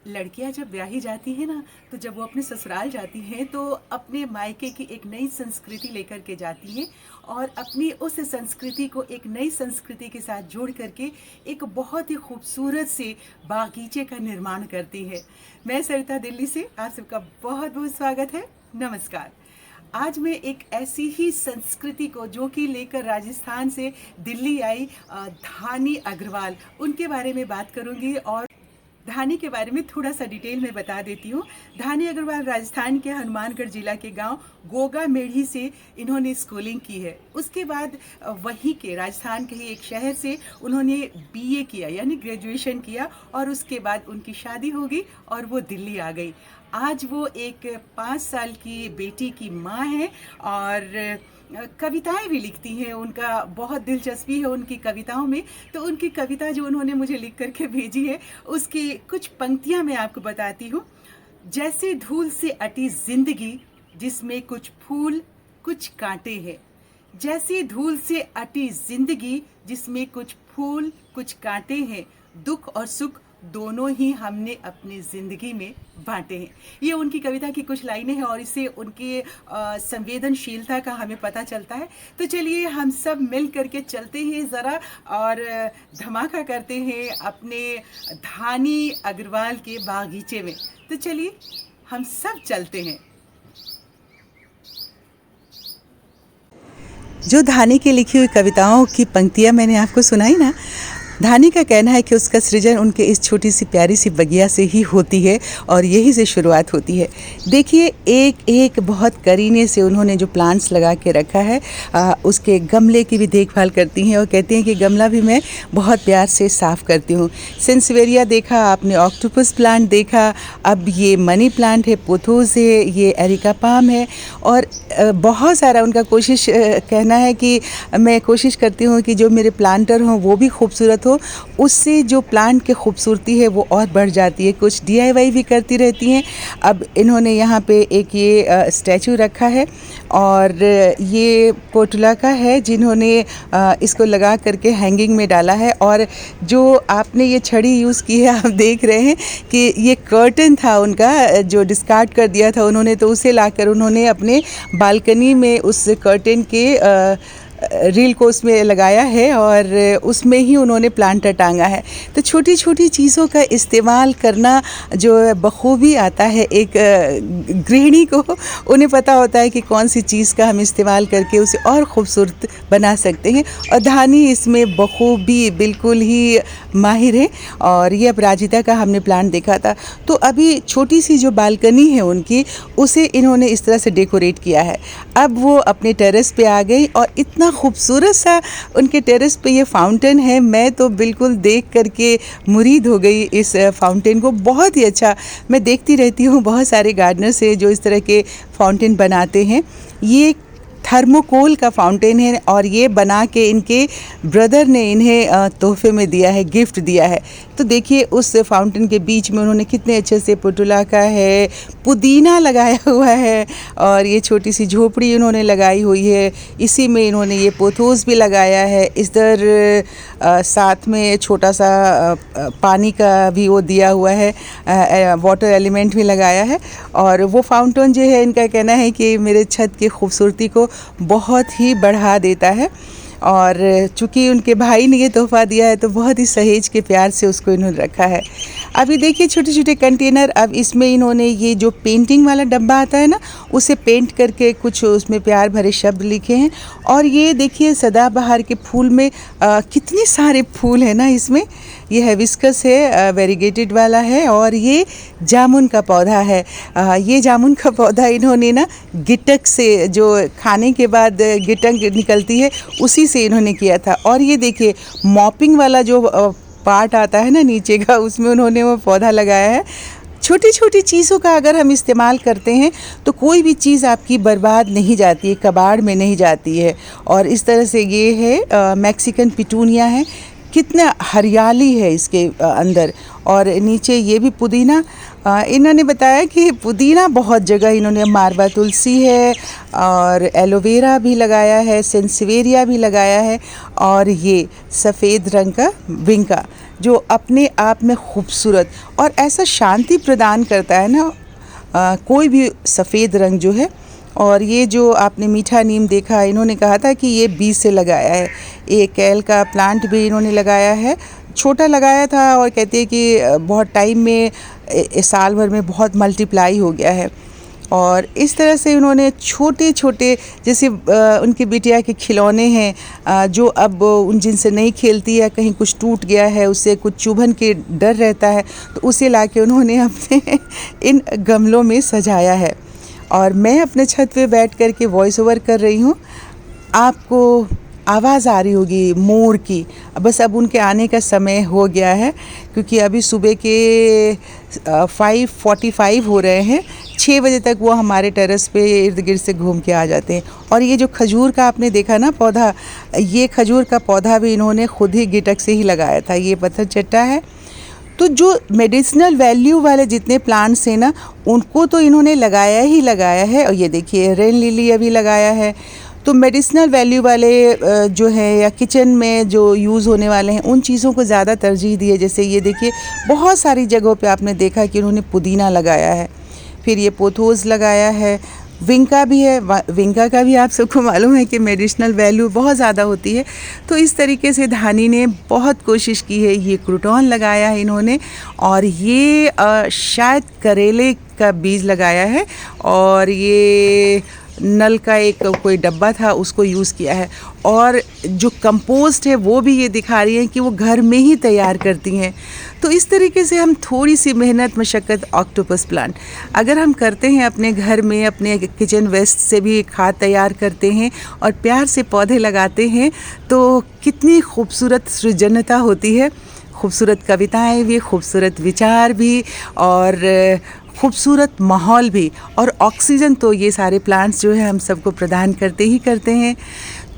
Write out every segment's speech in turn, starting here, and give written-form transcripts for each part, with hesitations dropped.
लड़कियां जब ब्याही जाती हैं ना, तो जब वो अपने ससुराल जाती हैं तो अपने मायके की एक नई संस्कृति लेकर के जाती हैं और अपनी उस संस्कृति को एक नई संस्कृति के साथ जोड़ करके एक बहुत ही खूबसूरत से बागीचे का निर्माण करती है। मैं सरिता दिल्ली से आप सबका बहुत बहुत स्वागत है। नमस्कार। आज मैं एक ऐसी ही संस्कृति को जो कि लेकर राजस्थान से दिल्ली आई धानी अग्रवाल, उनके बारे में बात करूंगी और धानी के बारे में थोड़ा सा डिटेल में बता देती हूँ। धानी अग्रवाल राजस्थान के हनुमानगढ़ जिला के गांव गोगा मेढ़ी से इन्होंने स्कूलिंग की है। उसके बाद वहीं के राजस्थान के ही एक शहर से उन्होंने बीए किया यानी ग्रेजुएशन किया और उसके बाद उनकी शादी हो गई और वो दिल्ली आ गई। आज वो एक 5 साल की बेटी की माँ है और कविताएं भी लिखती हैं। उनका बहुत दिलचस्पी है उनकी कविताओं में। तो उनकी कविता जो उन्होंने मुझे लिख करके भेजी है उसकी कुछ पंक्तियां मैं आपको बताती हूँ। जैसे धूल से अटी जिंदगी जिसमें कुछ फूल कुछ कांटे हैं। जैसी धूल से अटी जिंदगी जिसमें कुछ फूल कुछ कांटे हैं। दुख और सुख दोनों ही हमने अपनी ज़िंदगी में बांटे हैं। ये उनकी कविता की कुछ लाइनें हैं और इससे उनकी संवेदनशीलता का हमें पता चलता है। तो चलिए हम सब मिल करके चलते हैं ज़रा और धमाका करते हैं अपने धानी अग्रवाल के बागीचे में। तो चलिए हम सब चलते हैं। जो धानी की लिखी हुई कविताओं की पंक्तियां मैंने आपको सुनाई ना, धानी का कहना है कि उसका सृजन उनके इस छोटी सी प्यारी सी बगिया से ही होती है और यही से शुरुआत होती है। देखिए एक एक बहुत करीने से उन्होंने जो प्लांट्स लगा के रखा है, उसके गमले की भी देखभाल करती हैं और कहती हैं कि गमला भी मैं बहुत प्यार से साफ़ करती हूँ। सेंसवेरिया देखा आपने, ऑक्टोपस प्लांट देखा, अब ये मनी प्लांट है, पोथोस है, ये एरिका पाम है और बहुत सारा उनका कोशिश कहना है कि मैं कोशिश करती हूँ कि जो मेरे प्लांटर हों वो भी खूबसूरत हो, उससे जो प्लांट की खूबसूरती है वो और बढ़ जाती है। कुछ DIY भी करती रहती हैं। अब इन्होंने यहाँ पे एक ये स्टैचू रखा है और ये पोटुला का है जिन्होंने इसको लगा करके हैंगिंग में डाला है। और जो आपने ये छड़ी यूज़ की है, आप देख रहे हैं कि ये कर्टन था उनका जो डिस्कार्ड कर दिया था उन्होंने, तो उसे लाकर उन्होंने अपने बालकनी में उस कर्टन के रील को उसमें लगाया है और उसमें ही उन्होंने प्लांटर टांगा है। तो छोटी छोटी चीज़ों का इस्तेमाल करना जो बखूबी आता है एक गृहिणी को, उन्हें पता होता है कि कौन सी चीज़ का हम इस्तेमाल करके उसे और ख़ूबसूरत बना सकते हैं। और धानी इसमें बखूबी बिल्कुल ही माहिर है। और ये अपराजिता का हमने प्लांट देखा था। तो अभी छोटी सी जो बालकनी है उनकी, उसे इन्होंने इस तरह से डेकोरेट किया है। अब वो अपने टेरेस पे आ गई और इतना खूबसूरत सा उनके टेरेस पे ये फाउंटेन है। मैं तो बिल्कुल देख करके मुरीद हो गई इस फाउंटेन को। बहुत ही अच्छा, मैं देखती रहती हूँ बहुत सारे गार्डनर्स हैं जो इस तरह के फाउंटेन बनाते हैं। ये थर्मोकोल का फाउंटेन है और ये बना के इनके ब्रदर ने इन्हें तोहफे में दिया है, गिफ्ट दिया है। तो देखिए उस फाउंटेन के बीच में उन्होंने कितने अच्छे से पोटुला का है, पुदीना लगाया हुआ है और ये छोटी सी झोपड़ी उन्होंने लगाई हुई है। इसी में इन्होंने ये पोथोस भी लगाया है। इधर साथ में छोटा सा पानी का भी वो दिया हुआ है, वाटर एलिमेंट भी लगाया है। और वो फाउंटेन जो है, इनका कहना है कि मेरे छत की खूबसूरती को बहुत ही बढ़ा देता है। और चूँकि उनके भाई ने ये तोहफ़ा दिया है तो बहुत ही सहेज के प्यार से उसको इन्होंने रखा है। अभी देखिए छोटे छोटे कंटेनर, अब इसमें इन्होंने ये जो पेंटिंग वाला डब्बा आता है ना, उसे पेंट करके कुछ उसमें प्यार भरे शब्द लिखे हैं। और ये देखिए सदाबहार के फूल में कितने सारे फूल हैं ना इसमें। ये हिबिस्कस है, वेरीगेटेड वाला है और ये जामुन का पौधा है। ये जामुन का पौधा इन्होंने ना गिटक से, जो खाने के बाद गिटक निकलती है, उसी से इन्होंने किया था। और ये देखिए मॉपिंग वाला जो पार्ट आता है ना नीचे का, उसमें उन्होंने वो पौधा लगाया है। छोटी छोटी चीज़ों का अगर हम इस्तेमाल करते हैं तो कोई भी चीज़ आपकी बर्बाद नहीं जाती है, कबाड़ में नहीं जाती है। और इस तरह से ये है मैक्सिकन पिटूनिया है, कितना हरियाली है इसके अंदर। और नीचे ये भी पुदीना, इन्होंने बताया कि पुदीना बहुत जगह इन्होंने, मारवा तुलसी है और एलोवेरा भी लगाया है, सेंसवेरिया भी लगाया है और ये सफ़ेद रंग का विंका, जो अपने आप में खूबसूरत और ऐसा शांति प्रदान करता है ना, कोई भी सफ़ेद रंग जो है। और ये जो आपने मीठा नीम देखा, इन्होंने कहा था कि ये बीज से लगाया है। ये कैल का प्लांट भी इन्होंने लगाया है, छोटा लगाया था और कहते हैं कि बहुत टाइम में साल भर में बहुत मल्टीप्लाई हो गया है। और इस तरह से उन्होंने छोटे छोटे, जैसे उनकी बिटिया के खिलौने हैं जो अब उन जिनसे नहीं खेलती है, कहीं कुछ टूट गया है, उससे कुछ चुभन के डर रहता है, तो उसे लाके उन्होंने अपने इन गमलों में सजाया है। और मैं अपने छत पे बैठ कर के वॉइस ओवर कर रही हूँ। आपको आवाज़ आ रही होगी मोर की, बस अब उनके आने का समय हो गया है, क्योंकि अभी सुबह के 5:45 हो रहे हैं। 6 बजे तक वो हमारे टेरेस पे इर्द गिर्द से घूम के आ जाते हैं। और ये जो खजूर का आपने देखा ना पौधा, ये खजूर का पौधा भी इन्होंने खुद ही गिटक से ही लगाया था। ये पत्थर चट्टा है। तो जो मेडिसिनल वैल्यू वाले जितने प्लांट्स हैं ना, उनको तो इन्होंने लगाया ही लगाया है। और ये देखिए रेन लिली अभी लगाया है। तो मेडिसिनल वैल्यू वाले जो है या किचन में जो यूज़ होने वाले हैं, उन चीज़ों को ज़्यादा तरजीह दी है। जैसे ये देखिए बहुत सारी जगहों पे आपने देखा कि उन्होंने पुदीना लगाया है, फिर ये पोथोस लगाया है, विंका भी है। विंका का भी आप सबको मालूम है कि मेडिसिनल वैल्यू बहुत ज़्यादा होती है। तो इस तरीके से धानी ने बहुत कोशिश की है। ये क्रूटॉन लगाया है इन्होंने, और ये शायद करेले का बीज लगाया है, और ये नल का एक कोई डब्बा था उसको यूज़ किया है। और जो कंपोस्ट है वो भी ये दिखा रही हैं कि वो घर में ही तैयार करती हैं। तो इस तरीके से हम थोड़ी सी मेहनत मशक्क़त, ऑक्टोपस प्लांट अगर हम करते हैं अपने घर में, अपने किचन वेस्ट से भी खाद तैयार करते हैं और प्यार से पौधे लगाते हैं, तो कितनी खूबसूरत सृजनता होती है। खूबसूरत कविताएं भी, खूबसूरत विचार भी, और खूबसूरत माहौल भी, और ऑक्सीजन तो ये सारे प्लांट्स जो है हम सबको प्रदान करते ही करते हैं।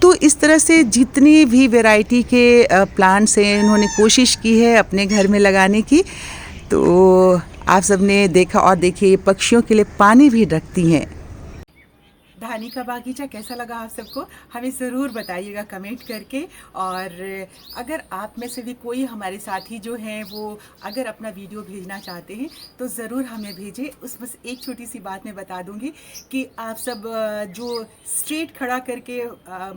तो इस तरह से जितनी भी वैरायटी के प्लांट्स हैं, इन्होंने कोशिश की है अपने घर में लगाने की। तो आप सबने देखा। और देखिए ये पक्षियों के लिए पानी भी रखती हैं। धानी का बागीचा कैसा लगा आप सबको, हमें ज़रूर बताइएगा कमेंट करके। और अगर आप में से भी कोई हमारे साथी जो हैं वो अगर अपना वीडियो भेजना चाहते हैं तो ज़रूर हमें भेजें। उस बस एक छोटी सी बात मैं बता दूंगी कि आप सब जो स्ट्रेट खड़ा करके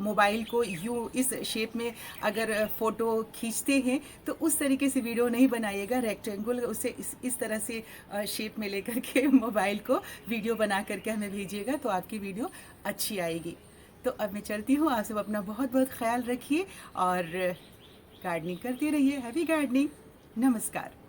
मोबाइल को यूँ इस शेप में अगर फ़ोटो खींचते हैं तो उस तरीके से वीडियो नहीं बनाइएगा। रेक्टेंगल उसे इस तरह से शेप में लेकर के मोबाइल को वीडियो बना करके हमें भेजिएगा, तो आपकी वीडियो अच्छी आएगी। तो अब मैं चलती हूँ। आप सब अपना बहुत बहुत ख्याल रखिए और गार्डनिंग करते रहिए। Happy gardening. नमस्कार।